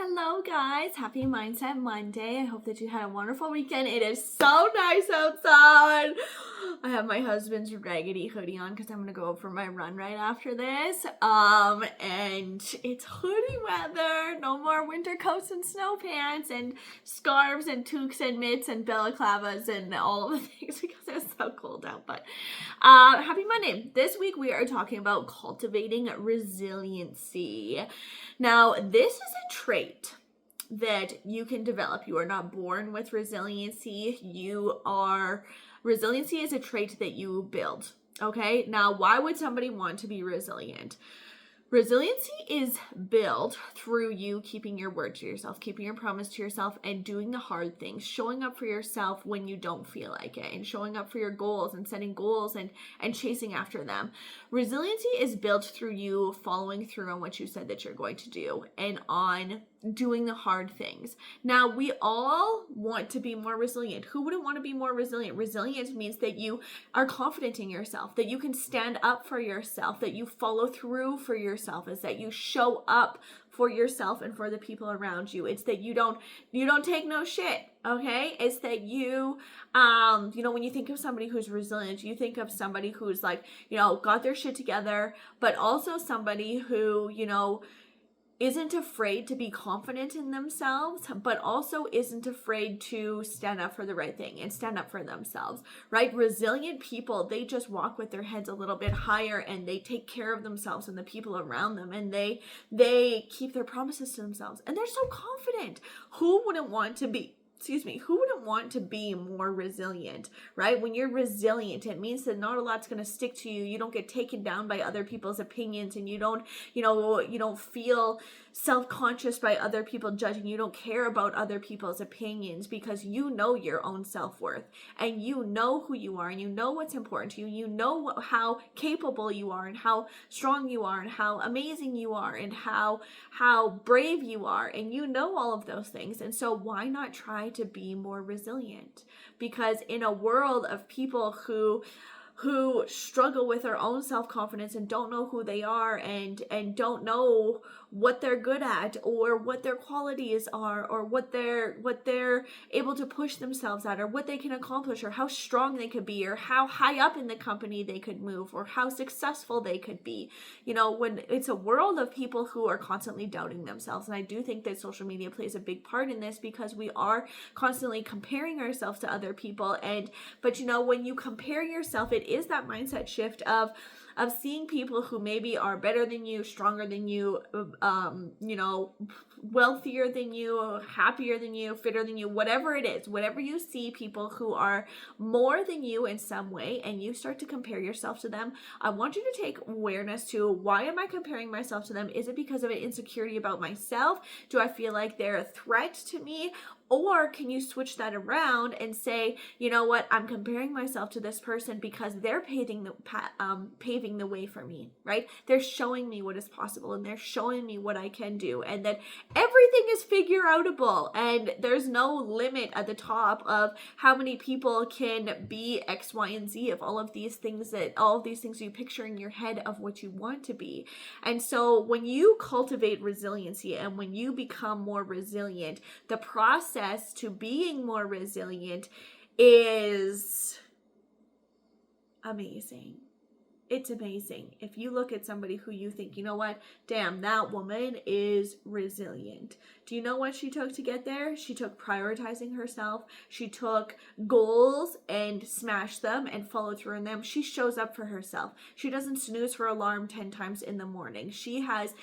Hello guys, happy Mindset Monday. I hope that you had a wonderful weekend. It is so nice outside. I have my husband's raggedy hoodie on because I'm gonna go for my run right after this. And it's hoodie weather. No more winter coats and snow pants and scarves and toques and mitts and balaclavas and all of the things because it's so cold out. But happy Monday. This week we are talking about cultivating resiliency. Now, this is a trait that you can develop. You are not born with resiliency. Resiliency is a trait that you build. Okay. Now, why would somebody want to be resilient? Resiliency is built through you keeping your word to yourself, keeping your promise to yourself, and doing the hard things, showing up for yourself when you don't feel like it, and showing up for your goals and setting goals and chasing after them. Resiliency is built through you following through on what you said that you're going to do and on doing the hard things. Now, we all want to be more resilient. Who wouldn't want to be more resilient? Resilience means that you are confident in yourself, that you can stand up for yourself, that you follow through for yourself, is that you show up for yourself and for the people around you. It's that you don't take no shit. Okay. It's that when you think of somebody who's resilient, you think of somebody who's like, got their shit together, but also somebody who, isn't afraid to be confident in themselves, but also isn't afraid to stand up for the right thing and stand up for themselves, right? Resilient people, they just walk with their heads a little bit higher and they take care of themselves and the people around them, and they keep their promises to themselves, and they're so confident. Who wouldn't want to be more resilient, right? When you're resilient, it means that not a lot's going to stick to you. You don't get taken down by other people's opinions, and you don't feel self-conscious by other people judging. You don't care about other people's opinions because you know your own self-worth, and you know who you are, and you know what's important to you. You know how capable you are, and how strong you are, and how amazing you are, and how brave you are, and you know all of those things. And so why not try to be more resilient? Because in a world of people who struggle with their own self-confidence and don't know who they are and don't know what they're good at or what their qualities are or what they're able to push themselves at or what they can accomplish or how strong they could be or how high up in the company they could move or how successful they could be. When it's a world of people who are constantly doubting themselves. And I do think that social media plays a big part in this because we are constantly comparing ourselves to other people. But when you compare yourself, it is that mindset shift of seeing people who maybe are better than you, stronger than you, wealthier than you, happier than you, fitter than you, whatever it is, whatever you see people who are more than you in some way, and you start to compare yourself to them, I want you to take awareness to, why am I comparing myself to them? Is it because of an insecurity about myself? Do I feel like they're a threat to me? Or can you switch that around and say, you know what, I'm comparing myself to this person because they're paving the way for me, right? They're showing me what is possible, and they're showing me what I can do, and that everything is figure outable, and there's no limit at the top of how many people can be X, Y, and Z of all of these things you picture in your head of what you want to be. And so when you cultivate resiliency and when you become more resilient, the process to being more resilient is amazing. It's amazing. If you look at somebody who you think, you know what, damn, that woman is resilient. Do you know what she took to get there? She took prioritizing herself. She took goals and smashed them and followed through on them. She shows up for herself. She doesn't snooze her alarm 10 times in the morning. She has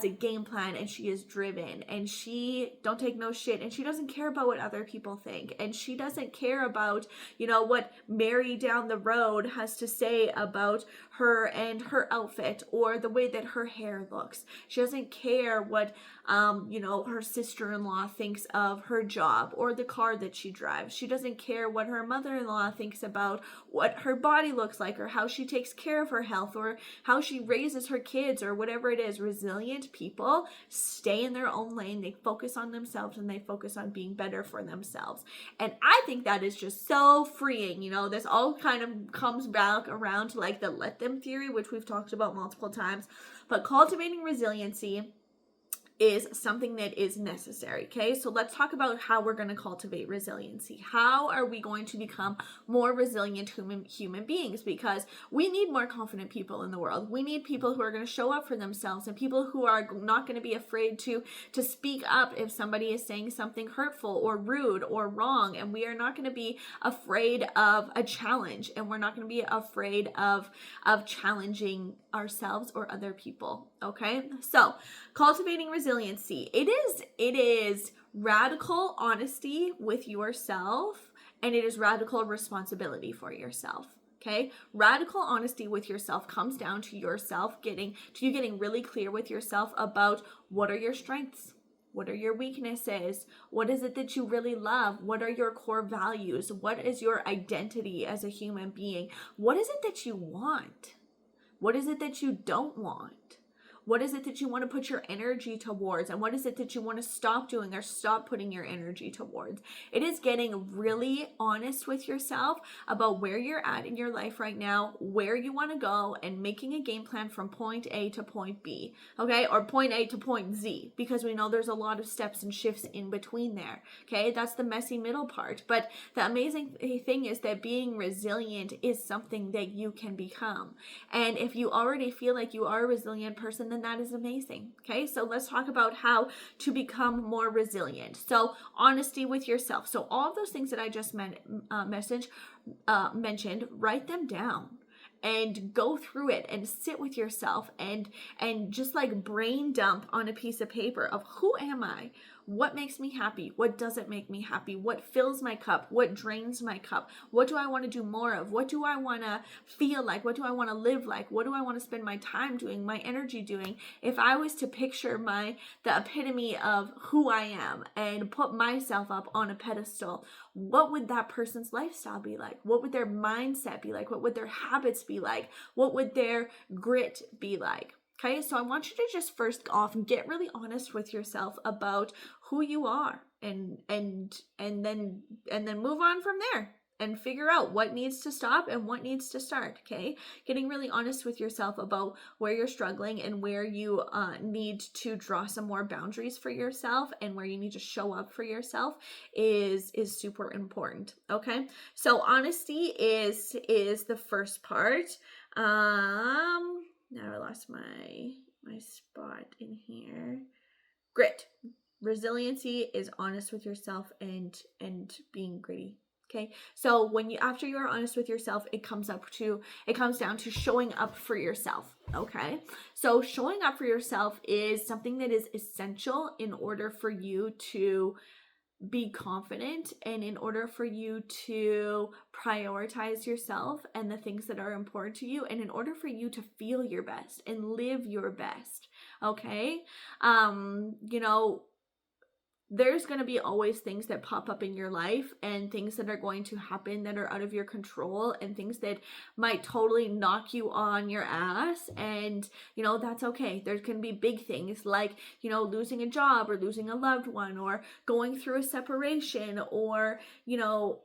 a game plan, and she is driven, and she don't take no shit, and she doesn't care about what other people think, and she doesn't care about what Mary down the road has to say about her and her outfit or the way that her hair looks. She doesn't care what her sister-in-law thinks of her job or the car that she drives. She doesn't care what her mother-in-law thinks about what her body looks like or how she takes care of her health or how she raises her kids or whatever it is. Resilient people stay in their own lane. They focus on themselves, and they focus on being better for themselves. And I think that is just so freeing. This all kind of comes back around to like the let them theory, which we've talked about multiple times. But cultivating resiliency is something that is necessary. Okay, so let's talk about how we're going to cultivate resiliency. How are we going to become more resilient human beings? Because we need more confident people in the world. We need people who are going to show up for themselves, and people who are not going to be afraid to speak up if somebody is saying something hurtful or rude or wrong. And we are not going to be afraid of a challenge, and we're not going to be afraid of challenging ourselves or other people. Okay, so cultivating resiliency, it is radical honesty with yourself, and it is radical responsibility for yourself. Okay, radical honesty with yourself comes down to yourself getting really clear with yourself about what are your strengths, what are your weaknesses, what is it that you really love, what are your core values, what is your identity as a human being, what is it that you want, what is it that you don't want? What is it that you want to put your energy towards? And what is it that you want to stop doing or stop putting your energy towards? It is getting really honest with yourself about where you're at in your life right now, where you want to go, and making a game plan from point A to point B, okay? Or point A to point Z, because we know there's a lot of steps and shifts in between there, okay? That's the messy middle part. But the amazing thing is that being resilient is something that you can become. And if you already feel like you are a resilient person, then that is amazing. Okay, so let's talk about how to become more resilient. So honesty with yourself. So all of those things that I just mentioned, write them down and go through it and sit with yourself and just like brain dump on a piece of paper of who am I? What makes me happy? What doesn't make me happy? What fills my cup? What drains my cup? What do I want to do more of? What do I want to feel like? What do I want to live like? What do I want to spend my time doing, my energy doing? If I was to picture the epitome of who I am and put myself up on a pedestal, what would that person's lifestyle be like? What would their mindset be like? What would their habits be like? What would their grit be like? Okay, so I want you to just first off get really honest with yourself about who you are, and then move on from there and figure out what needs to stop and what needs to start. Okay, getting really honest with yourself about where you're struggling and where you need to draw some more boundaries for yourself and where you need to show up for yourself is super important. Okay, so honesty is the first part. Now I lost my spot in here. Grit. Resiliency is honest with yourself and being gritty. Okay, so after you are honest with yourself, it comes down to showing up for yourself. Okay, so showing up for yourself is something that is essential in order for you to be confident, and in order for you to prioritize yourself and the things that are important to you, and in order for you to feel your best and live your best. Okay, there's going to be always things that pop up in your life and things that are going to happen that are out of your control and things that might totally knock you on your ass. And, that's okay. There can be big things like, losing a job or losing a loved one or going through a separation or,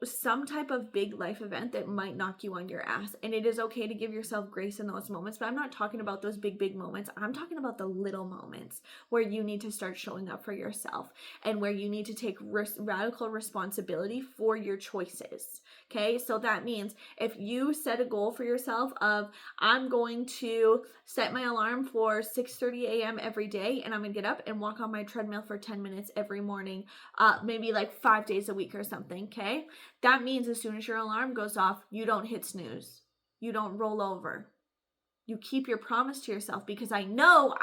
some type of big life event that might knock you on your ass. And it is okay to give yourself grace in those moments. But I'm not talking about those big moments. I'm talking about the little moments where you need to start showing up for yourself and where you need to take radical responsibility for your choices. Okay, so that means if you set a goal for yourself of, I'm going to set my alarm for 6:30 a.m. every day, and I'm going to get up and walk on my treadmill for 10 minutes every morning, maybe like 5 days a week or something, okay? That means as soon as your alarm goes off, you don't hit snooze. You don't roll over. You keep your promise to yourself, because I know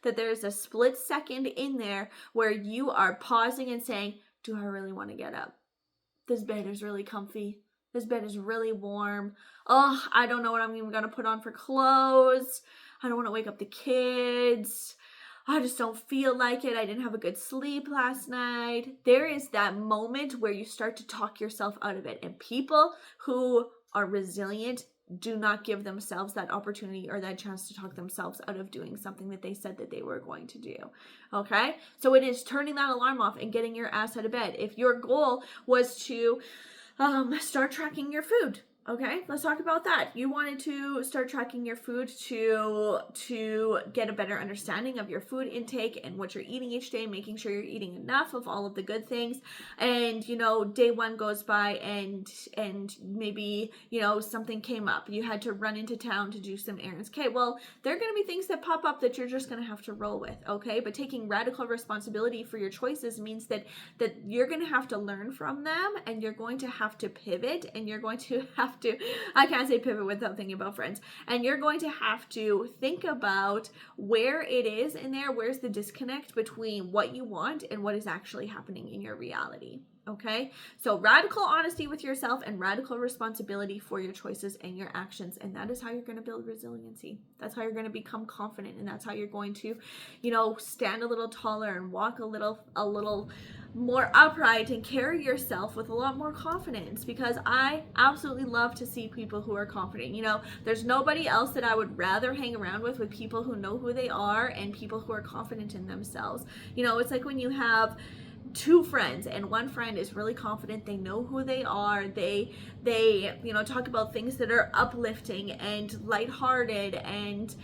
that there's a split second in there where you are pausing and saying, do I really want to get up? This bed is really comfy. This bed is really warm. Oh, I don't know what I'm even going to put on for clothes. I don't want to wake up the kids. I just don't feel like it. I didn't have a good sleep last night. There is that moment where you start to talk yourself out of it. And people who are resilient do not give themselves that opportunity or that chance to talk themselves out of doing something that they said that they were going to do. Okay? So it is turning that alarm off and getting your ass out of bed. If your goal was to start tracking your food, Okay, let's talk about that. You wanted to start tracking your food to get a better understanding of your food intake and what you're eating each day, making sure you're eating enough of all of the good things. And day one goes by and maybe something came up. You had to run into town to do some errands. Okay, well, there are going to be things that pop up that you're just going to have to roll with. Okay, but taking radical responsibility for your choices means that you're going to have to learn from them, and you're going to have to pivot, and you're going to have to, I can't say pivot without thinking about friends, and you're going to have to think about where it is in there, where's the disconnect between what you want and what is actually happening in your reality. Okay, so radical honesty with yourself and radical responsibility for your choices and your actions, and that is how you're going to build resiliency. That's how you're going to become confident, and that's how you're going to stand a little taller and walk a little more upright and carry yourself with a lot more confidence, because I absolutely love to see people who are confident. There's nobody else that I would rather hang around with people who know who they are and people who are confident in themselves. It's like when you have two friends and one friend is really confident, they know who they are, they talk about things that are uplifting and lighthearted and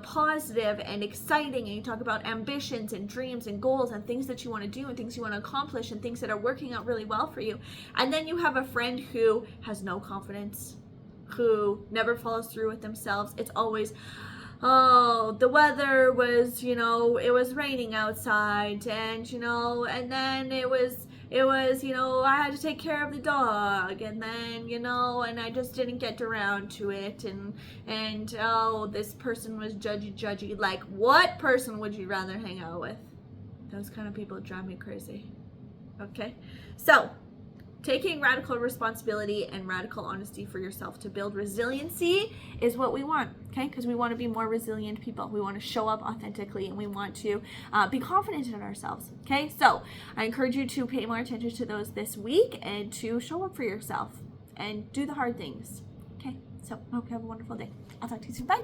positive and exciting, and you talk about ambitions and dreams and goals and things that you want to do and things you want to accomplish and things that are working out really well for you. And then you have a friend who has no confidence, who never follows through with themselves. It's always, oh, the weather was, it was raining outside, and and then it was I had to take care of the dog, and then and I just didn't get around to it, and oh, this person was judgy. Like, what person would you rather hang out with? Those kind of people drive me crazy. Okay, so taking radical responsibility and radical honesty for yourself to build resiliency is what we want, okay? Because we want to be more resilient people. We want to show up authentically, and we want to be confident in ourselves, okay? So I encourage you to pay more attention to those this week and to show up for yourself and do the hard things, okay? So I hope you have a wonderful day. I'll talk to you soon. Bye.